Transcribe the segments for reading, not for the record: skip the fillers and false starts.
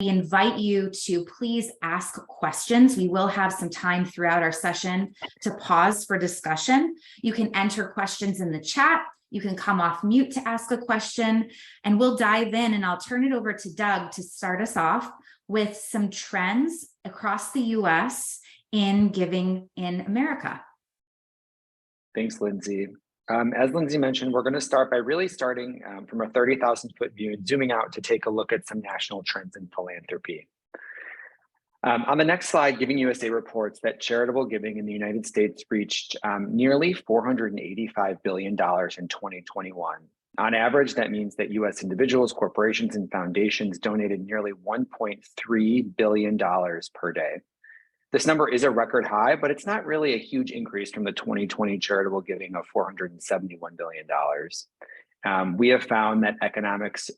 We invite you to please ask questions. We will have some time throughout our session to pause for discussion. You can enter questions in the chat. You can come off mute to ask a question, and we'll dive in, and I'll turn it over to Doug to start us off with some trends across the US in giving in America. Thanks, Lindsay. As Lindsay mentioned, we're going to start by really starting from a 30,000-foot view and zooming out to take a look at some national trends in philanthropy. On the next slide, Giving USA reports that charitable giving in the United States reached nearly $485 billion in 2021. On average, that means that US individuals, corporations, and foundations donated nearly $1.3 billion per day. This number is a record high, but it's not really a huge increase from the 2020 charitable giving of $471 billion. We have found that economics,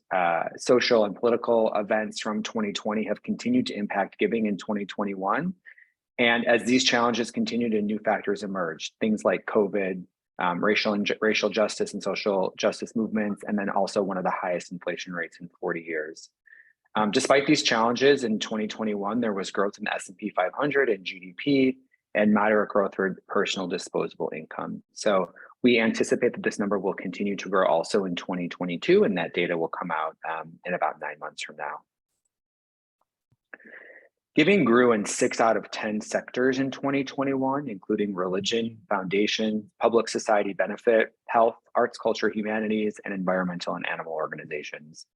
social, and political events from 2020 have continued to impact giving in 2021. And as these challenges continued and new factors emerged, things like COVID, racial justice and social justice movements, and then also one of the highest inflation rates in 40 years. Despite these challenges, in 2021, there was growth in the S&P 500 and GDP and moderate growth for personal disposable income. So we anticipate that this number will continue to grow also in 2022, and that data will come out in about 9 months from now. Giving grew in 6 out of 10 sectors in 2021, including religion, foundation, public society benefit, health, arts, culture, humanities, and environmental and animal organizations.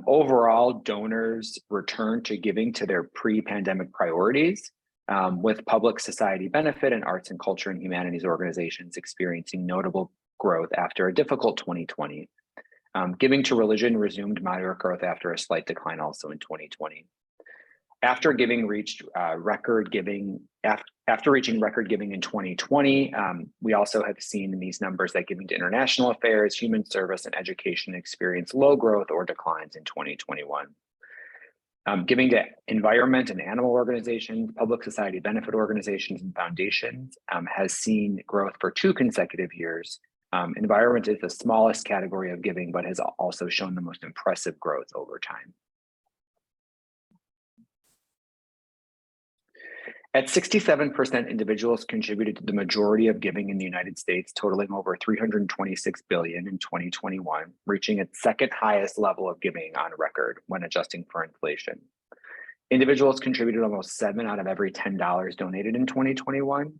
Overall, donors returned to giving to their pre-pandemic priorities, with public society benefit and arts and culture and humanities organizations experiencing notable growth after a difficult 2020. Giving to religion resumed moderate growth after a slight decline also in 2020. After reaching record giving in 2020, we also have seen in these numbers that giving to international affairs, human service, and education experienced low growth or declines in 2021. Giving to environment and animal organizations, public society benefit organizations, and foundations has seen growth for 2 consecutive years. Environment is the smallest category of giving, but has also shown the most impressive growth over time. At 67%, individuals contributed to the majority of giving in the United States, totaling over $326 billion in 2021, reaching its second highest level of giving on record when adjusting for inflation. Individuals contributed almost 7 out of every $10 donated in 2021.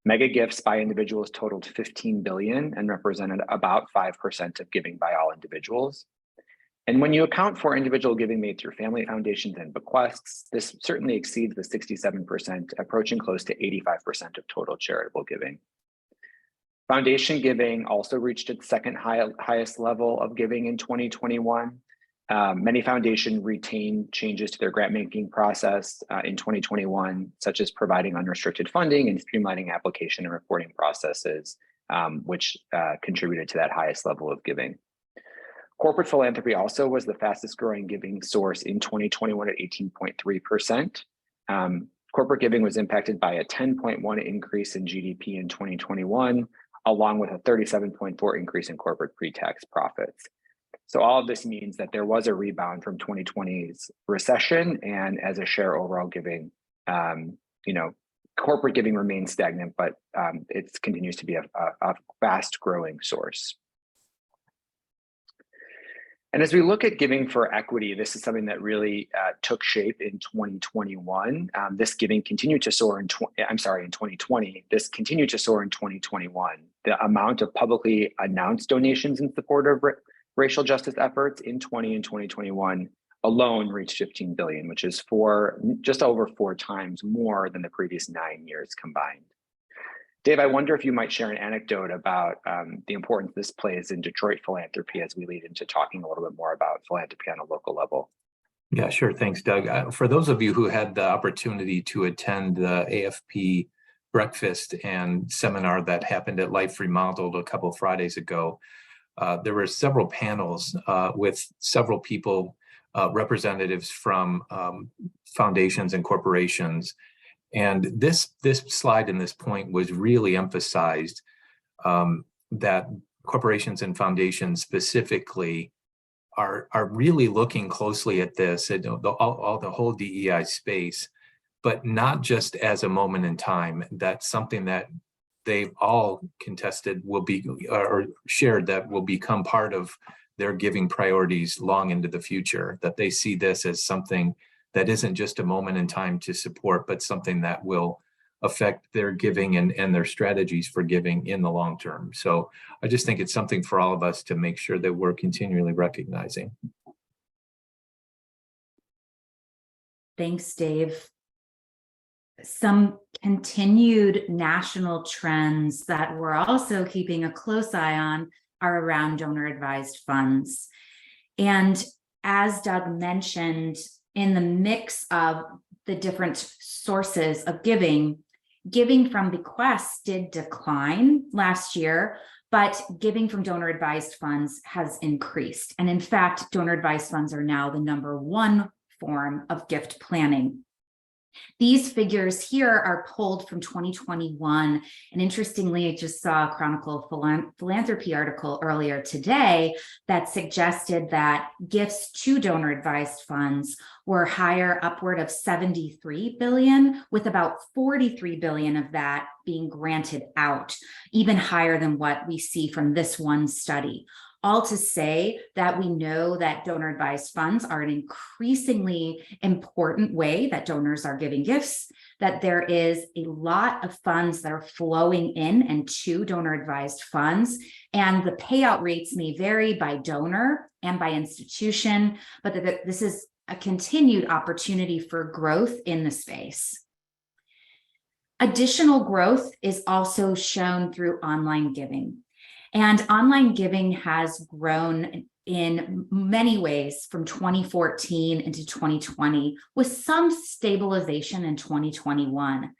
Mega gifts by individuals totaled $15 billion and represented about 5% of giving by all individuals. And when you account for individual giving made through family foundations and bequests, this certainly exceeds the 67%, approaching close to 85% of total charitable giving. Foundation giving also reached its second highest level of giving in 2021. Many foundations retained changes to their grant-making process in 2021, such as providing unrestricted funding and streamlining application and reporting processes, which contributed to that highest level of giving. Corporate philanthropy also was the fastest growing giving source in 2021 at 18.3%. Corporate giving was impacted by a 10.1 increase in GDP in 2021, along with a 37.4 increase in corporate pre-tax profits. So all of this means that there was a rebound from 2020's recession, and as a share overall giving, corporate giving remains stagnant, but it continues to be a fast growing source. And as we look at giving for equity, this is something that really took shape in 2021. This giving continued to soar in 2020. This continued to soar in 2021. The amount of publicly announced donations in support of racial justice efforts in 2021 alone reached $15 billion, which is just over 4 times more than the previous 9 years combined. Dave, I wonder if you might share an anecdote about the importance this plays in Detroit philanthropy as we lead into talking a little bit more about philanthropy on a local level. Yeah, sure. Thanks, Doug. For those of you who had the opportunity to attend the AFP breakfast and seminar that happened at Life Remodeled a couple of Fridays ago, there were several panels with several people, representatives from foundations and corporations. And this slide and this point was really emphasized that corporations and foundations specifically are really looking closely at this, at the whole DEI space, but not just as a moment in time. That's something that they've all contested will be, or shared, that will become part of their giving priorities long into the future, that they see this as something that isn't just a moment in time to support, but something that will affect their giving and their strategies for giving in the long term. So I just think it's something for all of us to make sure that we're continually recognizing. Thanks, Dave. Some continued national trends that we're also keeping a close eye on are around donor-advised funds. And as Doug mentioned, in the mix of the different sources of giving from bequests did decline last year, but giving from donor-advised funds has increased. And in fact, donor-advised funds are now the #1 form of gift planning. These figures here are pulled from 2021. And interestingly, I just saw a Chronicle Philanthropy article earlier today that suggested that gifts to donor-advised funds were higher, upward of 73 billion, with about 43 billion of that being granted out, even higher than what we see from this one study. All to say that we know that donor-advised funds are an increasingly important way that donors are giving gifts, that there is a lot of funds that are flowing in and to donor-advised funds, and the payout rates may vary by donor and by institution, but that this is a continued opportunity for growth in the space. Additional growth is also shown through online giving. And online giving has grown in many ways from 2014 into 2020, with some stabilization in 2021.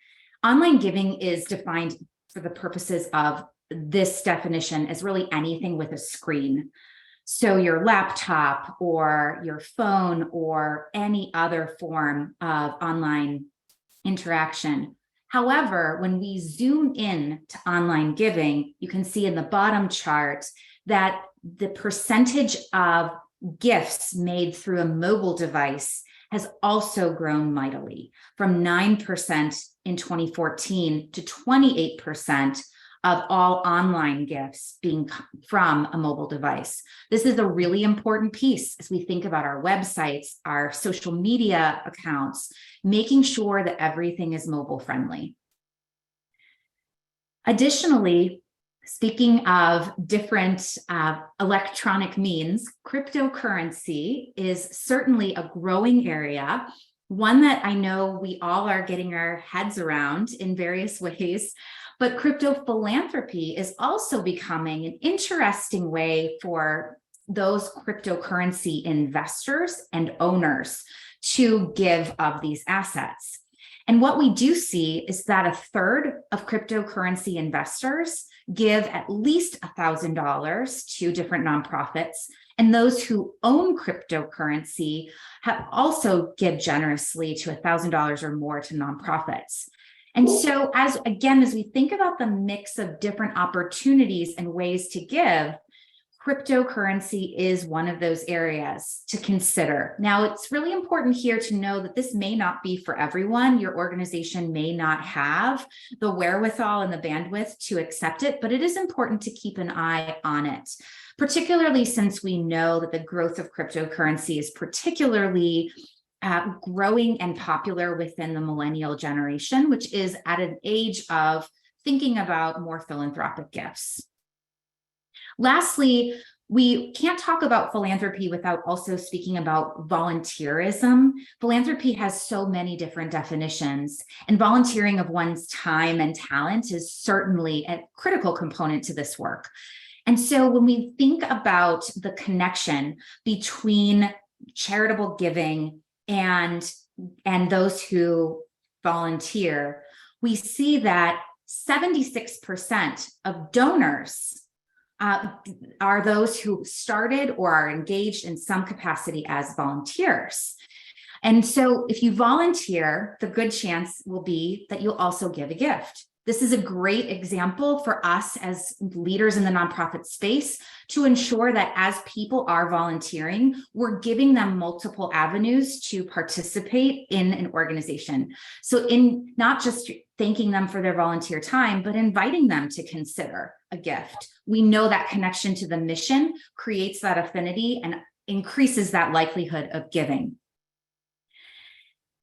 Online giving is defined for the purposes of this definition as really anything with a screen. So your laptop or your phone or any other form of online interaction. However, when we zoom in to online giving, you can see in the bottom chart that the percentage of gifts made through a mobile device has also grown mightily, from 9% in 2014 to 28% of all online gifts being from a mobile device. This is a really important piece as we think about our websites, our social media accounts, making sure that everything is mobile friendly. Additionally, speaking of different electronic means, cryptocurrency is certainly a growing area, one that I know we all are getting our heads around in various ways. But crypto philanthropy is also becoming an interesting way for those cryptocurrency investors and owners to give of these assets. And what we do see is that 1/3 of cryptocurrency investors give at least $1,000 to different nonprofits. And those who own cryptocurrency have also give generously to $1,000 or more to nonprofits. And so as we think about the mix of different opportunities and ways to give, cryptocurrency is one of those areas to consider. Now, it's really important here to know that this may not be for everyone. Your organization may not have the wherewithal and the bandwidth to accept it, but it is important to keep an eye on it, particularly since we know that the growth of cryptocurrency is particularly growing and popular within the millennial generation, which is at an age of thinking about more philanthropic gifts. Lastly, we can't talk about philanthropy without also speaking about volunteerism. Philanthropy has so many different definitions, and volunteering of one's time and talent is certainly a critical component to this work. And so when we think about the connection between charitable giving and those who volunteer, we see that 76% of donors are those who started or are engaged in some capacity as volunteers. And so if you volunteer, the good chance will be that you'll also give a gift. This is a great example for us as leaders in the nonprofit space to ensure that as people are volunteering, we're giving them multiple avenues to participate in an organization. So in not just thanking them for their volunteer time, but inviting them to consider a gift. We know that connection to the mission creates that affinity and increases that likelihood of giving.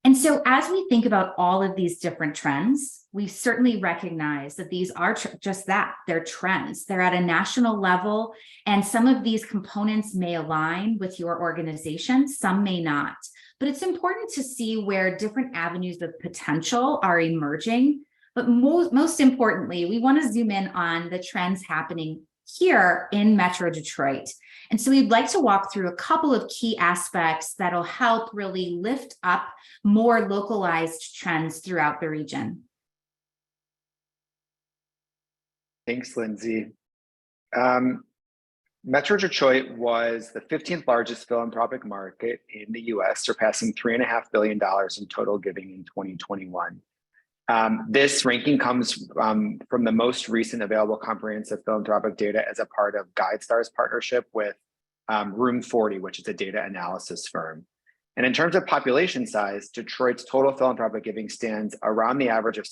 And so as we think about all of these different trends, we certainly recognize that these are just that, they're trends. They're at a national level, and some of these components may align with your organization, some may not. But it's important to see where different avenues of potential are emerging. But most importantly, we want to zoom in on the trends happening here in Metro Detroit. And so we'd like to walk through a couple of key aspects that'll help really lift up more localized trends throughout the region. Thanks, Lindsay. Metro Detroit was the 15th largest philanthropic market in the US, surpassing $3.5 billion in total giving in 2021. This ranking comes from the most recent available comprehensive philanthropic data as a part of GuideStar's partnership with Room 40, which is a data analysis firm. And in terms of population size, Detroit's total philanthropic giving stands around the average of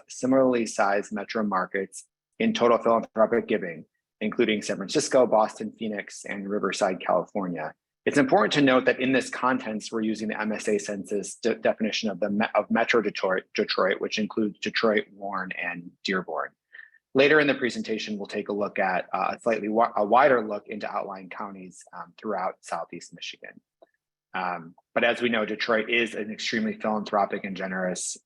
similarly sized metro markets in total philanthropic giving, including San Francisco, Boston, Phoenix, and Riverside, California. It's important to note that in this context, we're using the MSA census definition of Metro Detroit, which includes Detroit, Warren, and Dearborn. Later in the presentation, we'll take a look at a wider look into outlying counties throughout Southeast Michigan. But as we know, Detroit is an extremely philanthropic and generous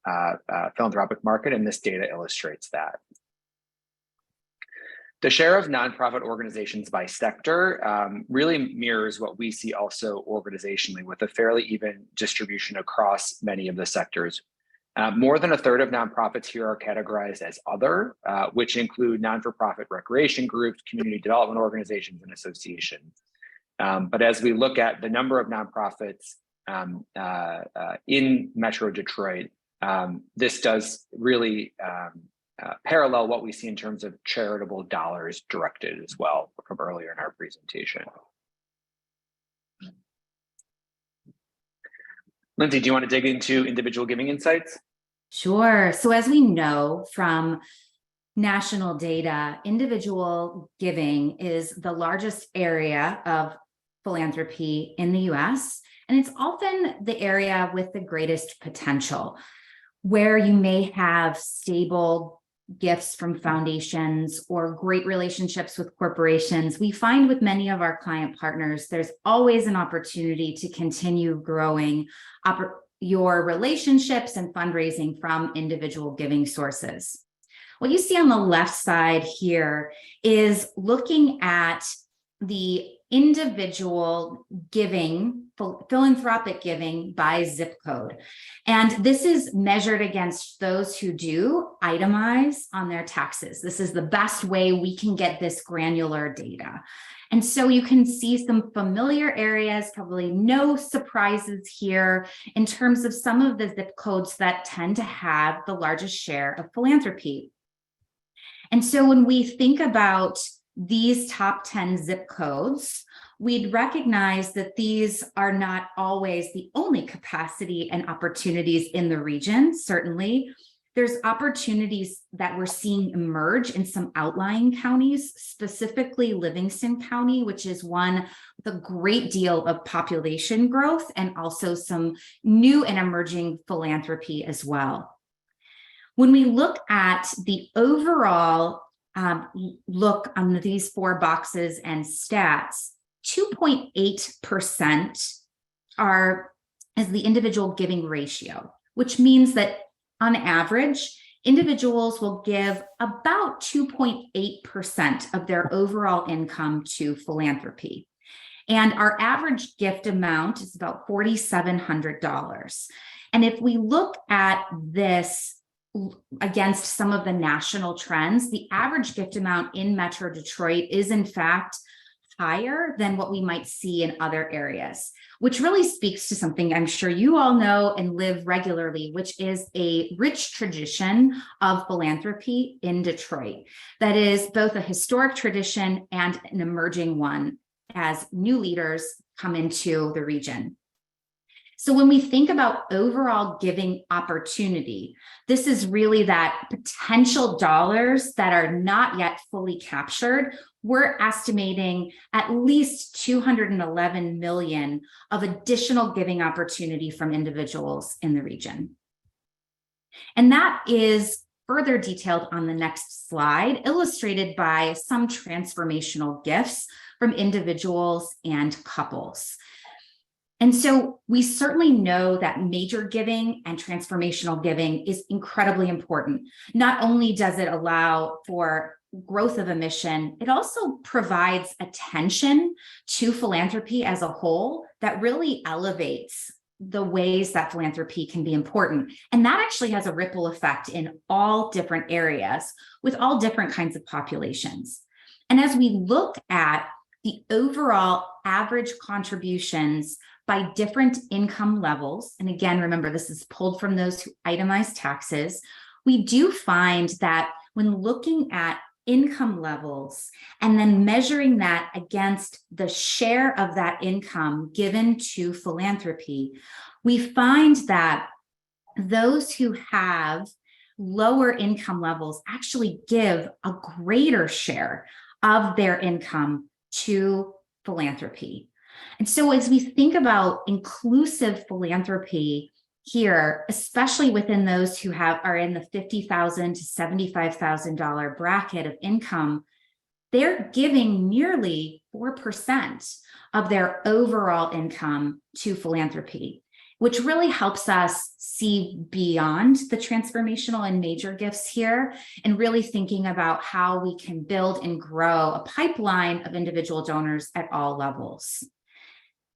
philanthropic market, and this data illustrates that. The share of nonprofit organizations by sector really mirrors what we see also organizationally, with a fairly even distribution across many of the sectors. More than a third of nonprofits here are categorized as other, which include non-for-profit recreation groups, community development organizations, and associations. But as we look at the number of nonprofits in Metro Detroit, this does really parallel what we see in terms of charitable dollars directed as well from earlier in our presentation. Lindsay, do you want to dig into individual giving insights? Sure. So as we know from national data, individual giving is the largest area of philanthropy in the US, and it's often the area with the greatest potential, where you may have stable gifts from foundations or great relationships with corporations. We find with many of our client partners, there's always an opportunity to continue growing your relationships and fundraising from individual giving sources. What you see on the left side here is looking at the individual giving, philanthropic giving by zip code. And this is measured against those who do itemize on their taxes. This is the best way we can get this granular data. And so you can see some familiar areas, probably no surprises here in terms of some of the zip codes that tend to have the largest share of philanthropy. And so when we think about these top 10 zip codes, we'd recognize that these are not always the only capacity and opportunities in the region. Certainly, there's opportunities that we're seeing emerge in some outlying counties, specifically Livingston County, which is one with a great deal of population growth and also some new and emerging philanthropy as well. When we look at the overall look on these four boxes and stats, 2.8% is the individual giving ratio, which means that on average, individuals will give about 2.8% of their overall income to philanthropy. And our average gift amount is about $4,700. And if we look at this against some of the national trends, the average gift amount in Metro Detroit is in fact higher than what we might see in other areas, which really speaks to something I'm sure you all know and live regularly, which is a rich tradition of philanthropy in Detroit that is both a historic tradition and an emerging one as new leaders come into the region. So when we think about overall giving opportunity, this is really that potential dollars that are not yet fully captured. We're estimating at least 211 million of additional giving opportunity from individuals in the region. And that is further detailed on the next slide, illustrated by some transformational gifts from individuals and couples. And so we certainly know that major giving and transformational giving is incredibly important. Not only does it allow for growth of a mission, it also provides attention to philanthropy as a whole that really elevates the ways that philanthropy can be important. And that actually has a ripple effect in all different areas with all different kinds of populations. And as we look at the overall average contributions by different income levels, and again, remember, this is pulled from those who itemize taxes, we do find that when looking at income levels and then measuring that against the share of that income given to philanthropy, we find that those who have lower income levels actually give a greater share of their income to philanthropy. And so as we think about inclusive philanthropy here, especially within those who are in the $50,000 to $75,000 bracket of income, they're giving nearly 4% of their overall income to philanthropy, which really helps us see beyond the transformational and major gifts here and really thinking about how we can build and grow a pipeline of individual donors at all levels.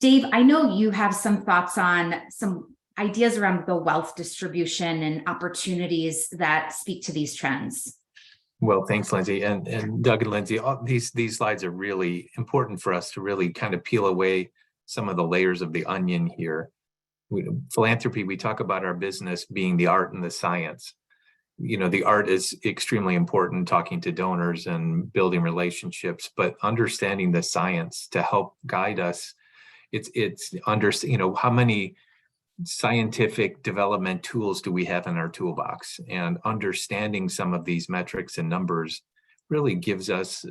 Dave, I know you have some thoughts on some ideas around the wealth distribution and opportunities that speak to these trends. Well, thanks, Lindsay. And Doug and Lindsay, these slides are really important for us to really kind of peel away some of the layers of the onion here. Philanthropy, we talk about our business being the art and the science. You know, the art is extremely important, talking to donors and building relationships, but understanding the science to help guide us. It's under, you know, how many scientific development tools do we have in our toolbox, and understanding some of these metrics and numbers really gives us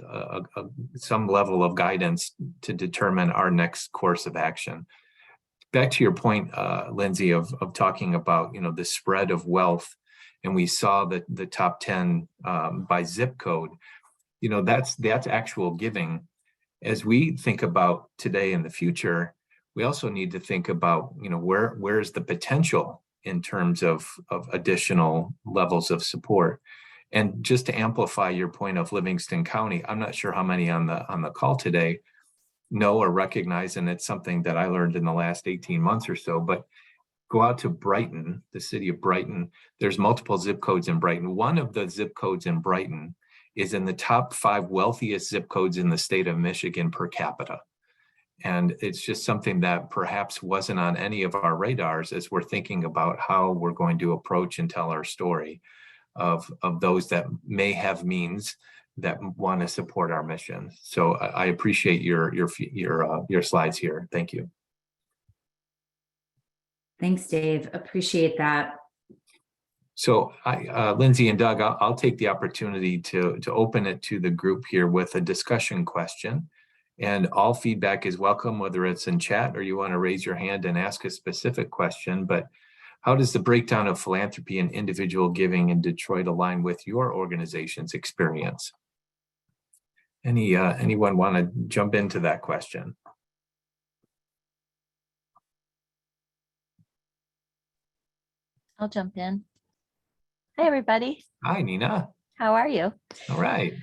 some level of guidance to determine our next course of action. Back to your point, Lindsay, of talking about, you know, the spread of wealth, and we saw that the top 10 by zip code, you know, that's actual giving. As we think about today and the future, we also need to think about, you know, where's the potential in terms of additional levels of support. And just to amplify your point of Livingston County, I'm not sure how many on the call today know or recognize, and it's something that I learned in the last 18 months or so, but go out to Brighton, the city of Brighton. There's multiple zip codes in Brighton. One of the zip codes in Brighton is in the top 5 wealthiest zip codes in the state of Michigan per capita. And it's just something that perhaps wasn't on any of our radars as we're thinking about how we're going to approach and tell our story of those that may have means that want to support our mission. So I appreciate your slides here. Thank you. Thanks, Dave. Appreciate that. So Lindsay and Doug, I'll take the opportunity to open it to the group here with a discussion question. And all feedback is welcome, whether it's in chat or you want to raise your hand and ask a specific question. But how does the breakdown of philanthropy and individual giving in Detroit align with your organization's experience? Anyone want to jump into that question? I'll jump in. Hi, everybody. Hi, Nina. How are you? All right.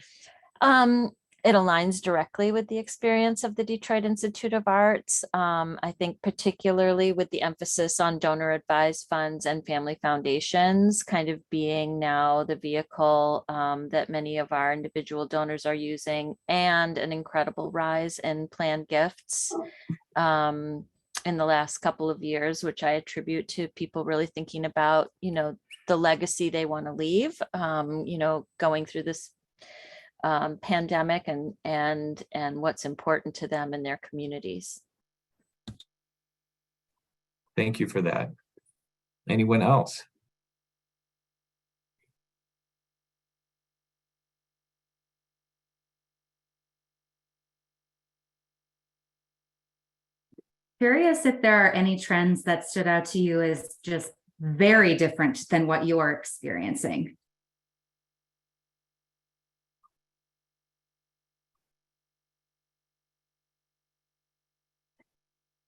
it aligns directly with the experience of the Detroit Institute of Arts. I think particularly with the emphasis on donor advised funds and family foundations kind of being now the vehicle that many of our individual donors are using, and an incredible rise in planned gifts in the last couple of years, which I attribute to people really thinking about, the legacy they want to leave, going through this pandemic and what's important to them and their communities. Thank you for that. Anyone else? Curious if there are any trends that stood out to you as just very different than what you are experiencing.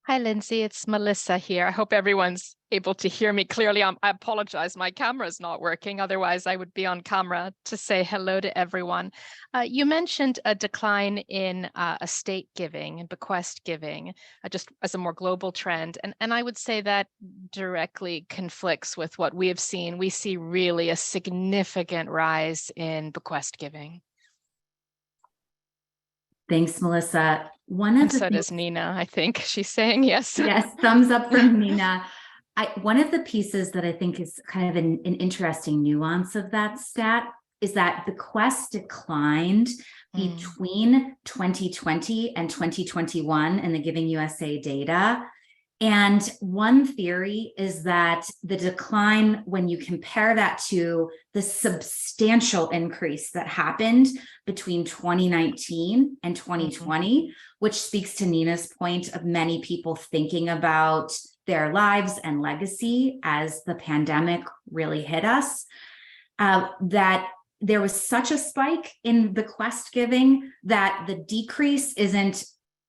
Hi, Lindsay. It's Melissa here. I hope everyone's able to hear me clearly. I apologize. My camera is not working. Otherwise, I would be on camera to say hello to everyone. You mentioned a decline in estate giving and bequest giving, just as a more global trend. And I would say that directly conflicts with what we have seen. We see really a significant rise in bequest giving. Thanks, Melissa. So does Nina, I think she's saying yes. Yes, thumbs up from Nina. One of the pieces that I think is kind of an interesting nuance of that stat is that bequest declined between 2020 and 2021 in the Giving USA data. And one theory is that the decline, when you compare that to the substantial increase that happened between 2019 and 2020, which speaks to Nina's point of many people thinking about their lives and legacy as the pandemic really hit us, that there was such a spike in bequest giving that the decrease isn't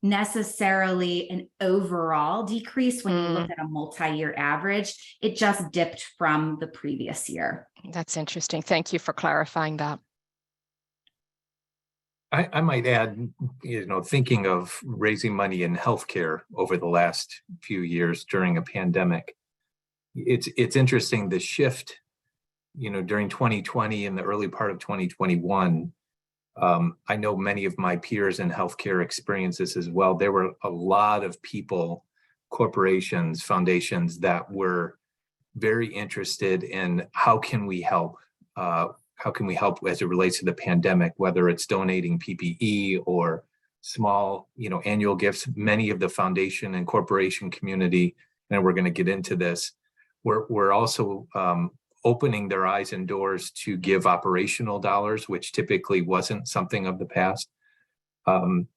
necessarily an overall decrease when you look at a multi-year average. It just dipped from the previous year. That's interesting. Thank you for clarifying that. I might add, thinking of raising money in healthcare over the last few years during a pandemic, it's interesting the shift, during 2020 and the early part of 2021. I know many of my peers in healthcare experience this as well. There were a lot of people, corporations, foundations that were very interested in how can we help? How can we help as it relates to the pandemic, whether it's donating PPE or small, annual gifts. Many of the foundation and corporation community, and we're going to get into this, we're also opening their eyes and doors to give operational dollars, which typically wasn't something of the past. And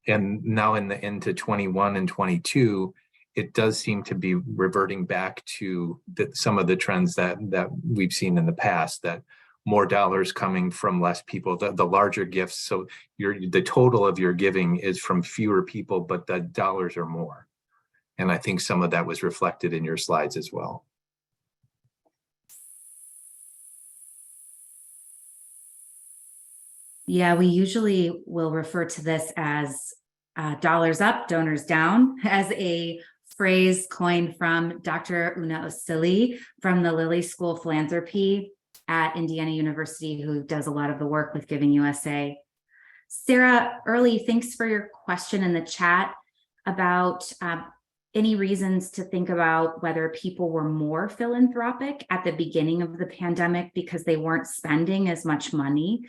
now into 21 and 22, it does seem to be reverting back to some of the trends that we've seen in the past, that more dollars coming from less people, the larger gifts. So the total of your giving is from fewer people, but the dollars are more. And I think some of that was reflected in your slides as well. Yeah, we usually will refer to this as dollars up, donors down, as a phrase coined from Dr. Una Osili from the Lilly School of Philanthropy at Indiana University, who does a lot of the work with Giving USA. Sarah Early, thanks for your question in the chat about any reasons to think about whether people were more philanthropic at the beginning of the pandemic because they weren't spending as much money.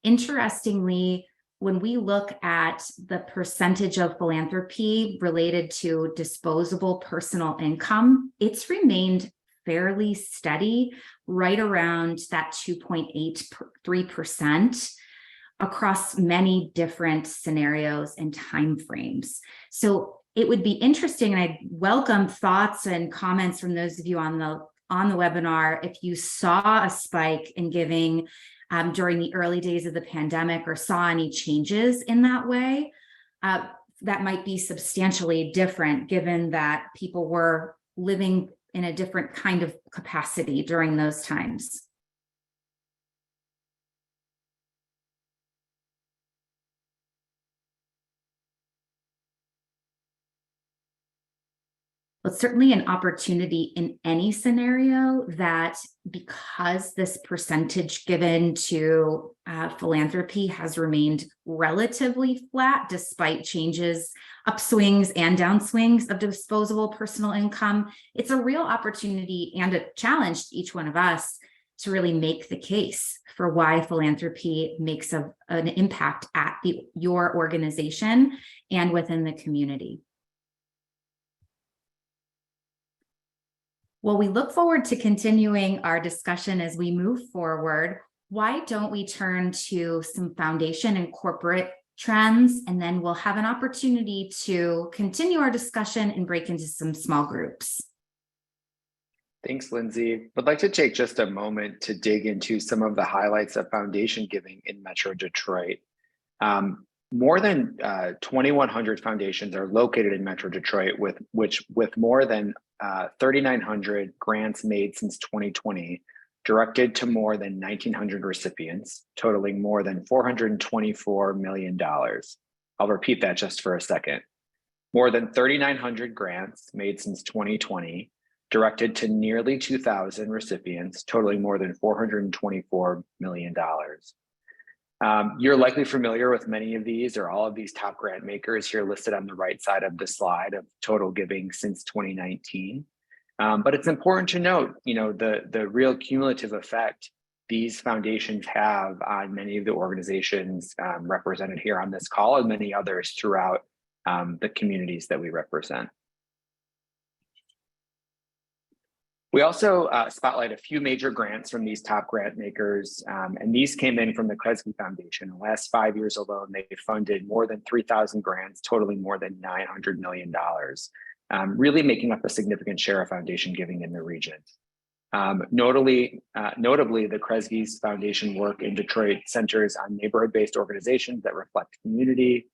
Interestingly, when we look at the percentage of philanthropy related to disposable personal income, it's remained fairly steady, right around that 2.83% across many different scenarios and timeframes. So it would be interesting, and I'd welcome thoughts and comments from those of you on the webinar if you saw a spike in giving during the early days of the pandemic, or saw any changes in that way that might be substantially different, given that people were living in a different kind of capacity during those times. Well, it's certainly an opportunity in any scenario that, because this percentage given to philanthropy has remained relatively flat despite changes, upswings and downswings of disposable personal income, it's a real opportunity and a challenge to each one of us to really make the case for why philanthropy makes an impact at your organization and within the community. Well, we look forward to continuing our discussion as we move forward. Why don't we turn to some foundation and corporate trends, and then we'll have an opportunity to continue our discussion and break into some small groups. Thanks, Lindsay. I'd like to take just a moment to dig into some of the highlights of foundation giving in Metro Detroit. More than 2,100 foundations are located in Metro Detroit, with more than 3,900 grants made since 2020, directed to more than 1,900 recipients, totaling more than $424 million. I'll repeat that just for a second. More than 3,900 grants made since 2020, directed to nearly 2,000 recipients, totaling more than $424 million. You're likely familiar with many of these or all of these top grant makers here listed on the right side of the slide of total giving since 2019. But it's important to note, the real cumulative effect these foundations have on many of the organizations represented here on this call and many others throughout the communities that we represent. We also spotlight a few major grants from these top grant makers, and these came in from the Kresge Foundation. In the last 5 years alone, they funded more than 3,000 grants, totaling more than $900 million, really making up a significant share of foundation giving in the region. Notably, the Kresge's Foundation work in Detroit centers on neighborhood-based organizations that reflect community,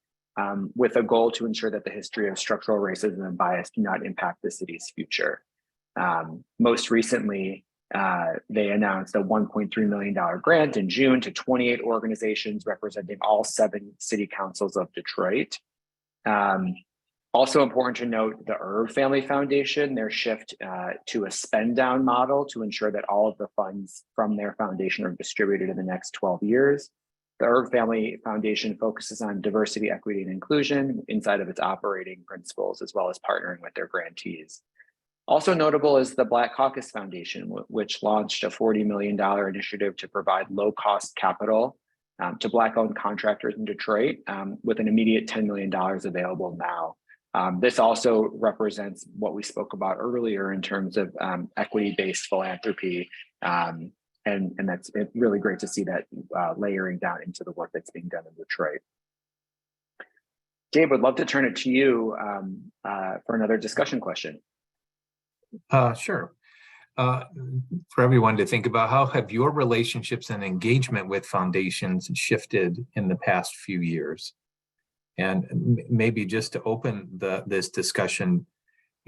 with a goal to ensure that the history of structural racism and bias do not impact the city's future. Most recently, they announced a $1.3 million grant in June to 28 organizations representing all 7 city councils of Detroit. Also important to note the Erb Family Foundation, their shift to a spend down model to ensure that all of the funds from their foundation are distributed in the next 12 years. The Erb Family Foundation focuses on diversity, equity, and inclusion inside of its operating principles, as well as partnering with their grantees. Also notable is the Black Caucus Foundation, which launched a $40 million initiative to provide low-cost capital to Black-owned contractors in Detroit, with an immediate $10 million available now. This also represents what we spoke about earlier in terms of equity-based philanthropy, and that's really great to see that layering down into the work that's being done in Detroit. Dave, would love to turn it to you for another discussion question. Sure. For everyone to think about, how have your relationships and engagement with foundations shifted in the past few years? And maybe just to open this discussion,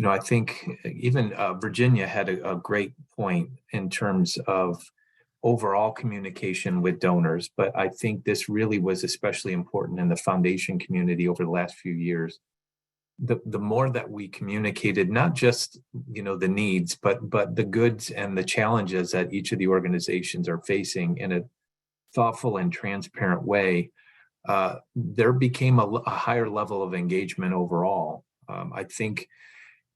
I think even Virginia had a great point in terms of overall communication with donors, but I think this really was especially important in the foundation community over the last few years. The more that we communicated, not just the needs, but the goods and the challenges that each of the organizations are facing in a thoughtful and transparent way, there became a higher level of engagement overall. I think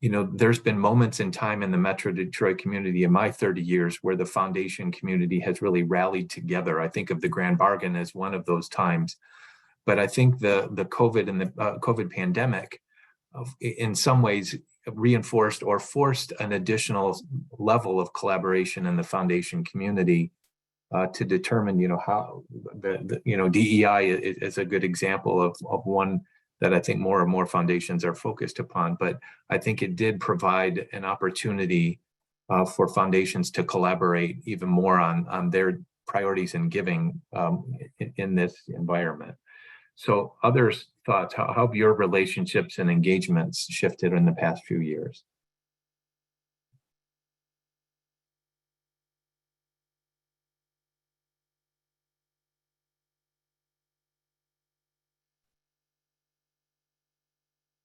there's been moments in time in the Metro Detroit community in my 30 years where the foundation community has really rallied together. I think of the Grand Bargain as one of those times, but I think the COVID and the COVID pandemic in some ways reinforced or forced an additional level of collaboration in the foundation community to determine, how DEI is a good example of one that I think more and more foundations are focused upon. But I think it did provide an opportunity for foundations to collaborate even more on their priorities in giving in this environment. So others' thoughts, how have your relationships and engagements shifted in the past few years?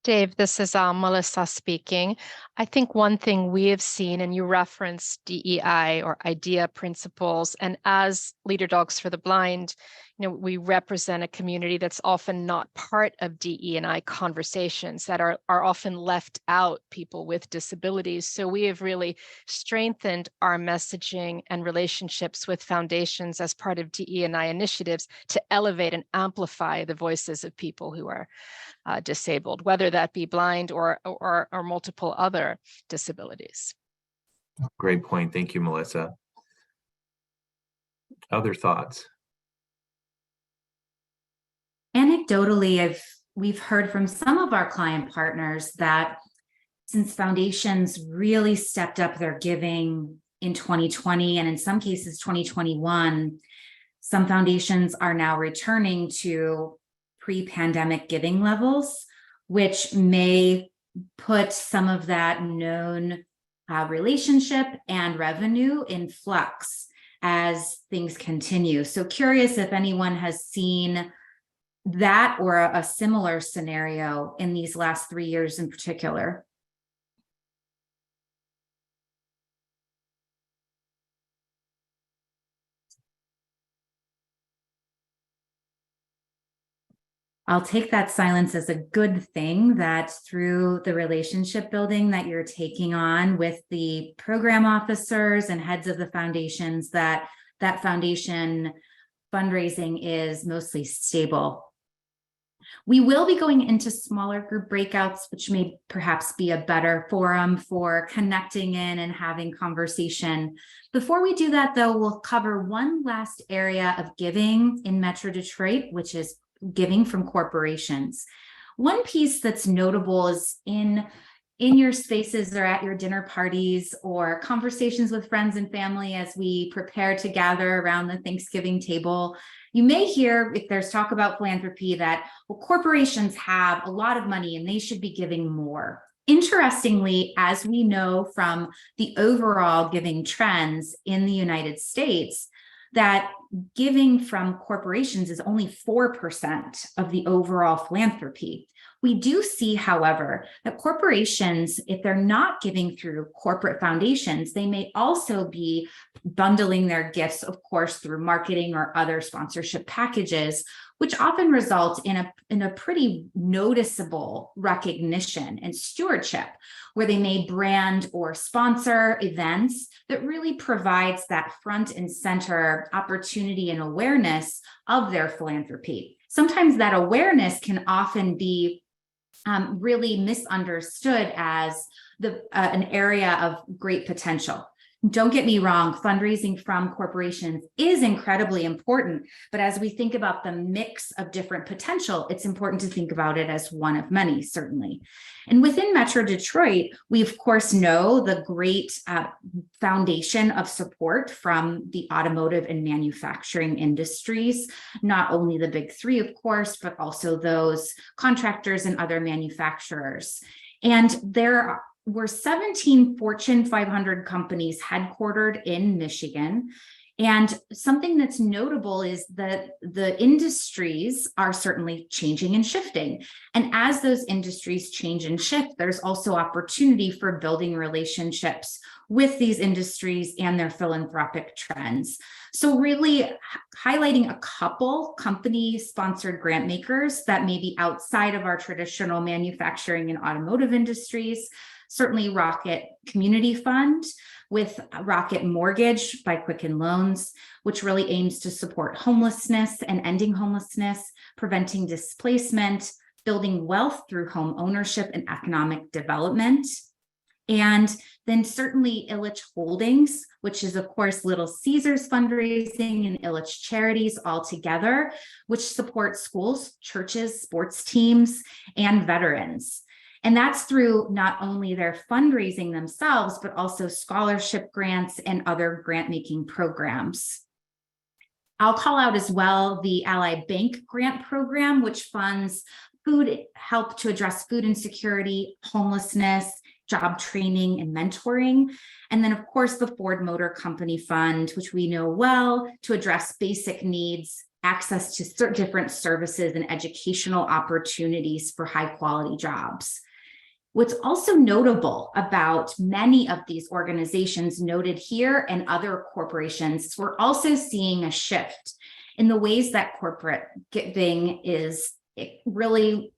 Dave, this is Melissa speaking. I think one thing we have seen, and you referenced DEI or IDEA principles, and as Leader Dogs for the Blind, we represent a community that's often not part of DE&I conversations, that are often left out, people with disabilities. So we have really strengthened our messaging and relationships with foundations as part of DE&I initiatives to elevate and amplify the voices of people who are disabled, whether that be blind or multiple other disabilities. Great point. Thank you, Melissa. Other thoughts? Anecdotally, we've heard from some of our client partners that since foundations really stepped up their giving in 2020 and in some cases 2021, some foundations are now returning to pre-pandemic giving levels, which may put some of that known relationship and revenue in flux as things continue. So curious if anyone has seen that or a similar scenario in these last 3 years in particular. I'll take that silence as a good thing, that through the relationship building that you're taking on with the program officers and heads of the foundations, that foundation fundraising is mostly stable. We will be going into smaller group breakouts, which may perhaps be a better forum for connecting in and having conversation. Before we do that, though, we'll cover one last area of giving in Metro Detroit, which is giving from corporations. One piece that's notable is in your spaces or at your dinner parties or conversations with friends and family as we prepare to gather around the Thanksgiving table, you may hear, if there's talk about philanthropy, that, well, corporations have a lot of money and they should be giving more. Interestingly, as we know from the overall giving trends in the United States, that giving from corporations is only 4% of the overall philanthropy. We do see, however, that corporations, if they're not giving through corporate foundations, they may also be bundling their gifts, of course, through marketing or other sponsorship packages, which often result in a pretty noticeable recognition and stewardship, where they may brand or sponsor events that really provides that front and center opportunity and awareness of their philanthropy. Sometimes that awareness can often be really misunderstood as an area of great potential. Don't get me wrong, fundraising from corporations is incredibly important, but as we think about the mix of different potential, it's important to think about it as one of many, certainly. And within Metro Detroit, we of course know the great foundation of support from the automotive and manufacturing industries, not only the big three, of course, but also those contractors and other manufacturers. And there were 17 Fortune 500 companies headquartered in Michigan. And something that's notable is that the industries are certainly changing and shifting. And as those industries change and shift, there's also opportunity for building relationships with these industries and their philanthropic trends. So really highlighting a couple company-sponsored grant makers that may be outside of our traditional manufacturing and automotive industries. Certainly Rocket Community Fund with Rocket Mortgage by Quicken Loans, which really aims to support homelessness and ending homelessness, preventing displacement, building wealth through home ownership and economic development. And then certainly Illich Holdings, which is of course Little Caesars Fundraising and Illich Charities all together, which support schools, churches, sports teams, and veterans. And that's through not only their fundraising themselves, but also scholarship grants and other grant-making programs. I'll call out as well the Ally Bank Grant Program, which funds help to address food insecurity, homelessness, job training, and mentoring. And then, of course, the Ford Motor Company Fund, which we know well, to address basic needs access to different services and educational opportunities for high quality jobs. What's also notable about many of these organizations noted here and other corporations, we're also seeing a shift in the ways that corporate giving is really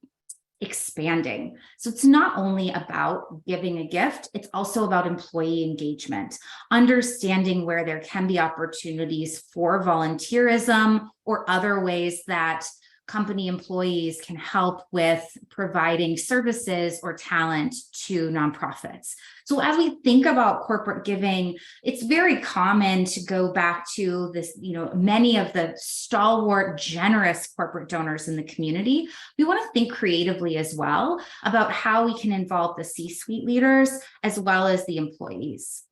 expanding. So it's not only about giving a gift, it's also about employee engagement, understanding where there can be opportunities for volunteerism or other ways that company employees can help with providing services or talent to nonprofits. So as we think about corporate giving, it's very common to go back to this, many of the stalwart, generous corporate donors in the community. We want to think creatively as well about how we can involve the C-suite leaders as well as the employees.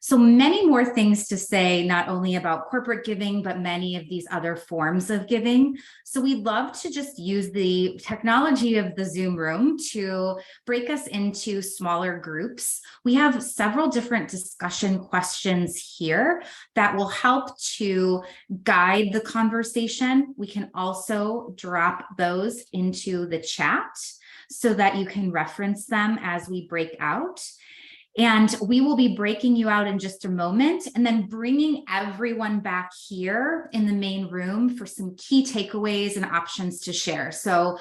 So many more things to say, not only about corporate giving, but many of these other forms of giving. So we'd love to just use the technology of the Zoom room to break us into smaller groups. We have several different discussion questions here that will help to guide the conversation. We can also drop those into the chat so that you can reference them as we break out. And we will be breaking you out in just a moment and then bringing everyone back here in the main room for some key takeaways and options to share. So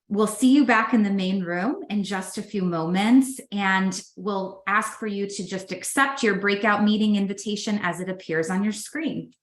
we'll see you back in the main room in just a few moments, and we'll ask for you to just accept your breakout meeting invitation as it appears on your screen.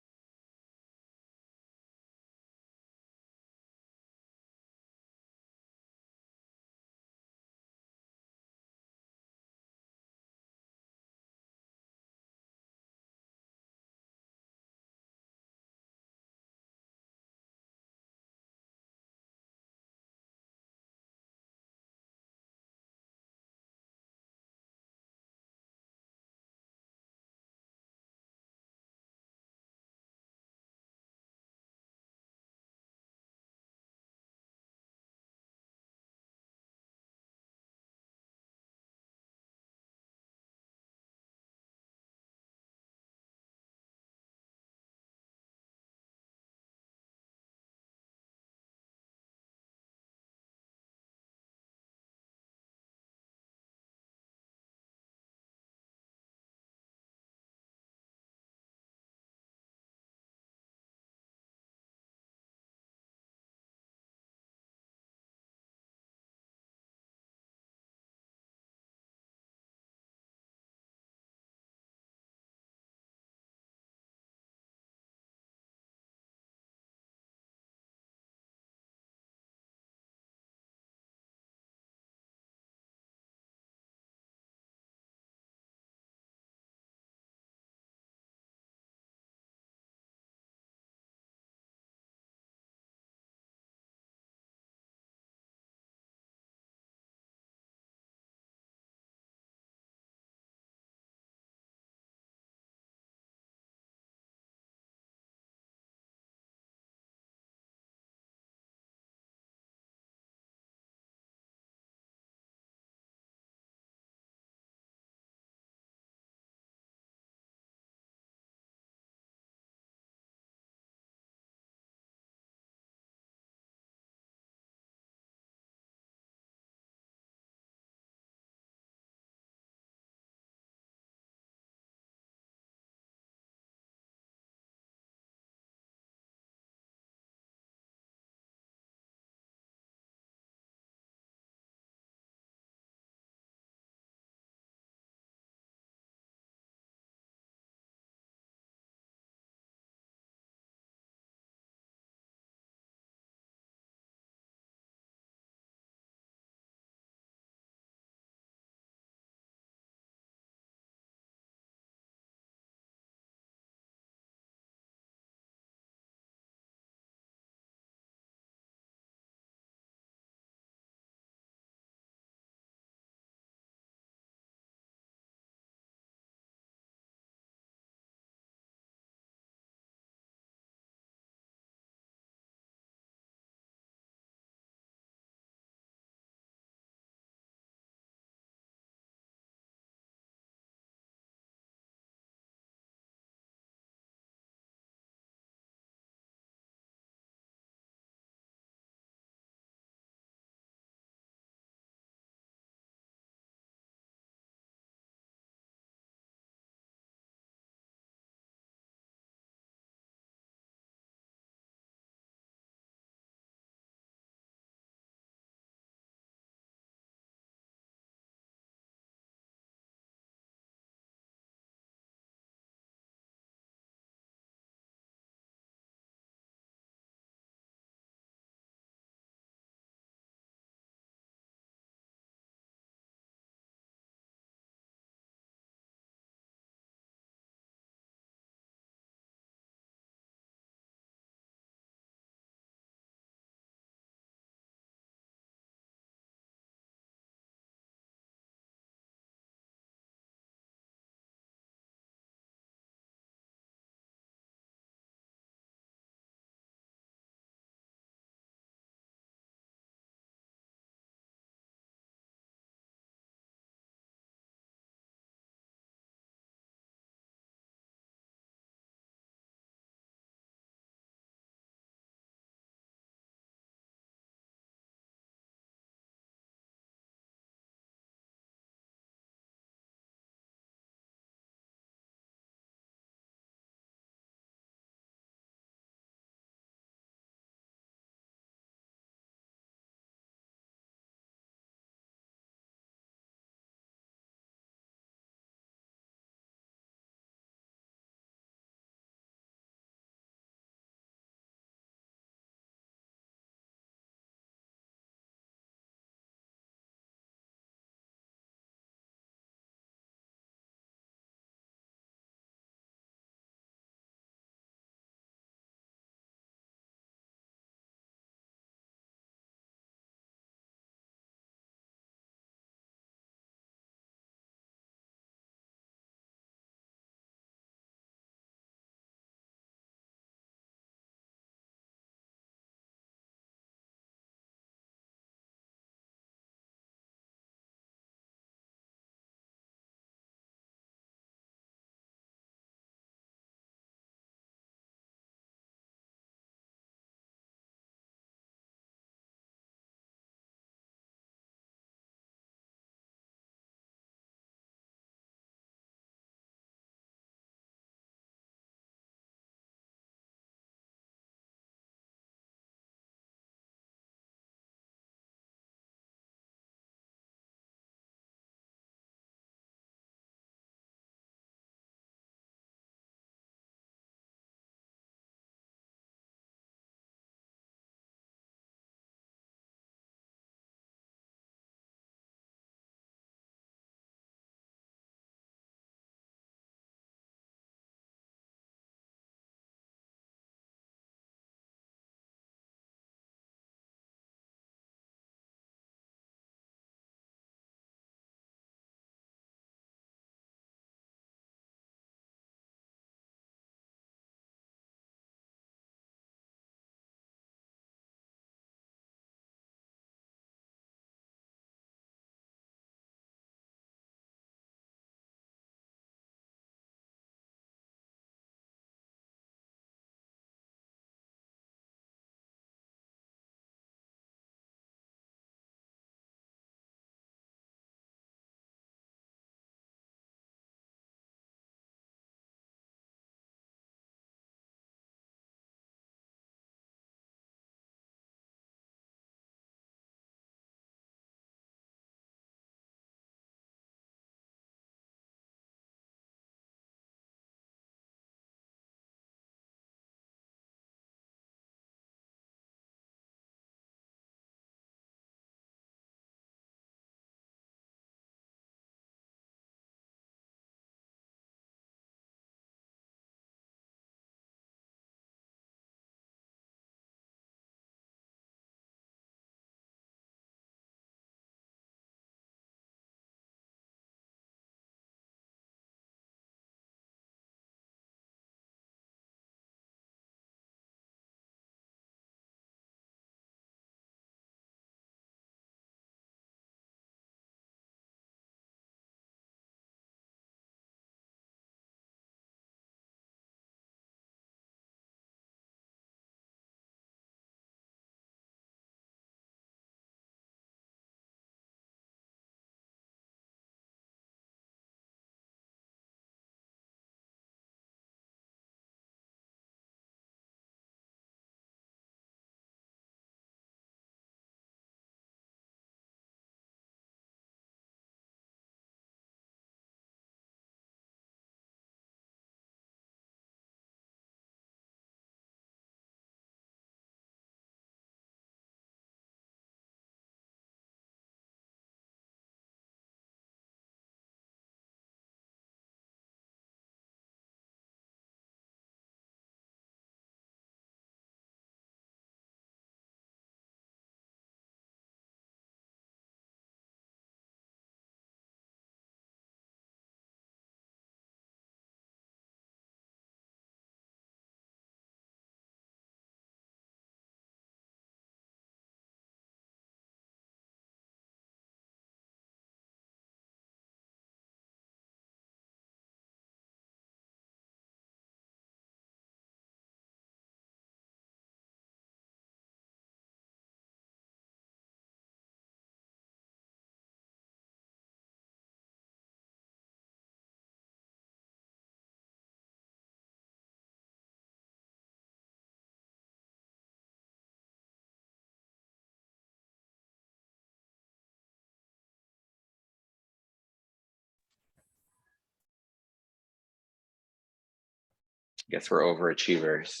Guess we're overachievers.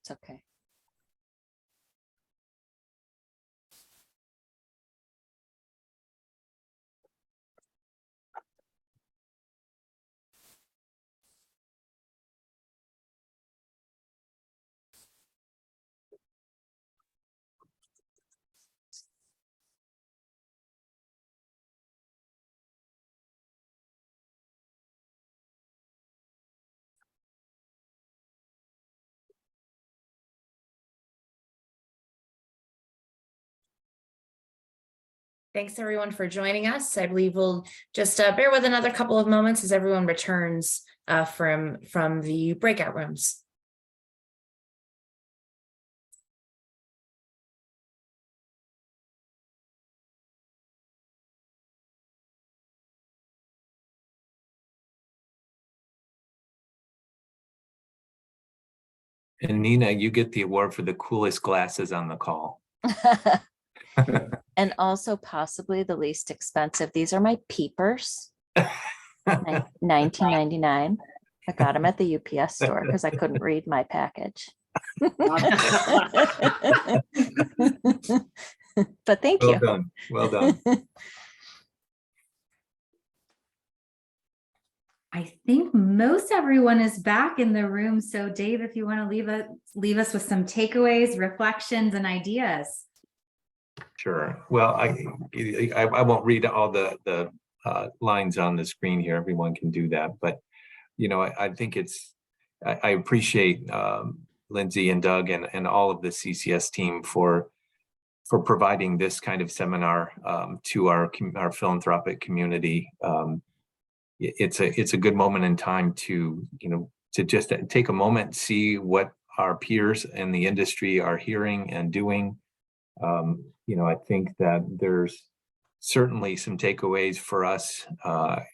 It's okay. Thanks everyone for joining us. I believe we'll just bear with another couple of moments as everyone returns from the breakout rooms. And Nina, you get the award for the coolest glasses on the call. And also possibly the least expensive. These are my peepers. $19.99. I got them at the UPS store because I couldn't read my package. But thank Well you. done. Well done. I think most everyone is back in the room. So Dave, if you want to leave us with some takeaways, reflections, and ideas. Sure. Well, I won't read all the lines on the screen here. Everyone can do that. But, you know, I think I appreciate Lindsay and Doug and all of the CCS team for providing this kind of seminar to our philanthropic community. It's a good moment in time to, you know, to just take a moment, see what our peers in the industry are hearing and doing. You know, I think that there's certainly some takeaways for us,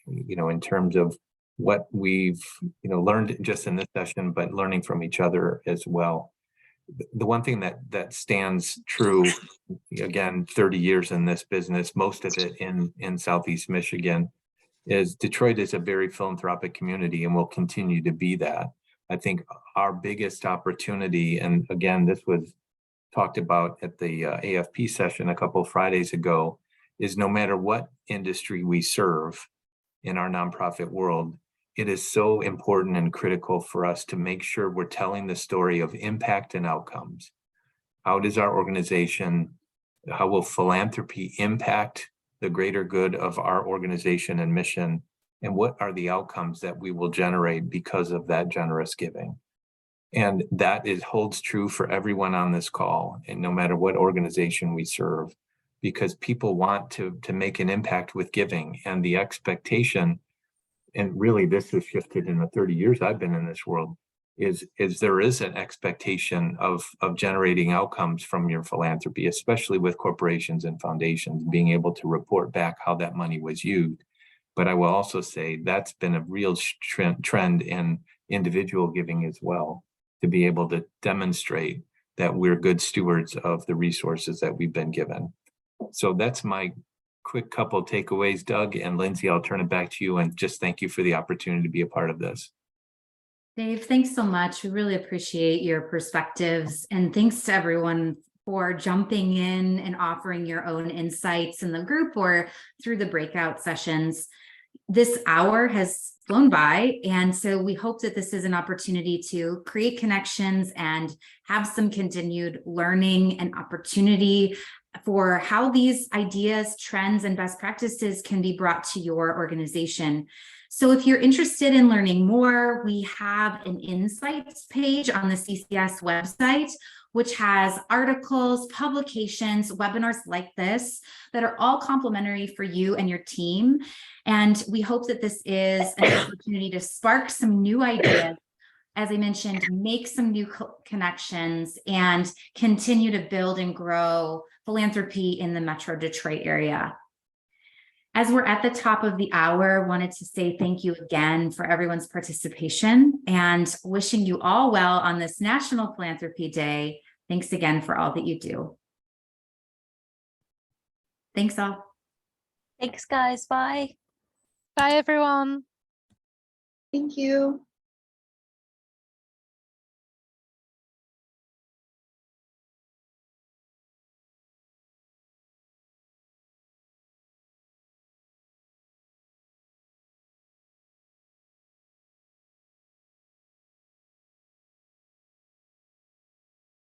you know, in terms of what we've, you know, learned just in this session, but learning from each other as well. The one thing that stands true, again, 30 years in this business, most of it in Southeast Michigan, is Detroit is a very philanthropic community and will continue to be that. I think our biggest opportunity, and again, this was talked about at the AFP session a couple of Fridays ago, is no matter what industry we serve in our nonprofit world, it is so important and critical for us to make sure we're telling the story of impact and outcomes. How does our organization, how will philanthropy impact the greater good of our organization and mission? And what are the outcomes that we will generate because of that generous giving? And that holds true for everyone on this call, and no matter what organization we serve, because people want to make an impact with giving, and the expectation, and really this has shifted in the 30 years I've been in this world, is there is an expectation of generating outcomes from your philanthropy, especially with corporations and foundations, being able to report back how that money was used. But I will also say that's been a real trend in individual giving as well, to be able to demonstrate that we're good stewards of the resources that we've been given. So that's my quick couple of takeaways. Doug and Lindsay, I'll turn it back to you, and just thank you for the opportunity to be a part of this. Dave, thanks so much. We really appreciate your perspectives, and thanks to everyone for jumping in and offering your own insights in the group or through the breakout sessions. This hour has flown by, and so we hope that this is an opportunity to create connections and have some continued learning and opportunity for how these ideas, trends, and best practices can be brought to your organization. So if you're interested in learning more, we have an insights page on the CCS website, which has articles, publications, webinars like this that are all complimentary for you and your team. And we hope that this is an opportunity to spark some new ideas, as I mentioned, make some new connections, and continue to build and grow philanthropy in the Metro Detroit area. As we're at the top of the hour, wanted to say thank you again for everyone's participation and wishing you all well on this National Philanthropy Day. Thanks again for all that you do. Thanks all. Thanks, guys. Bye. Bye, everyone. Thank you.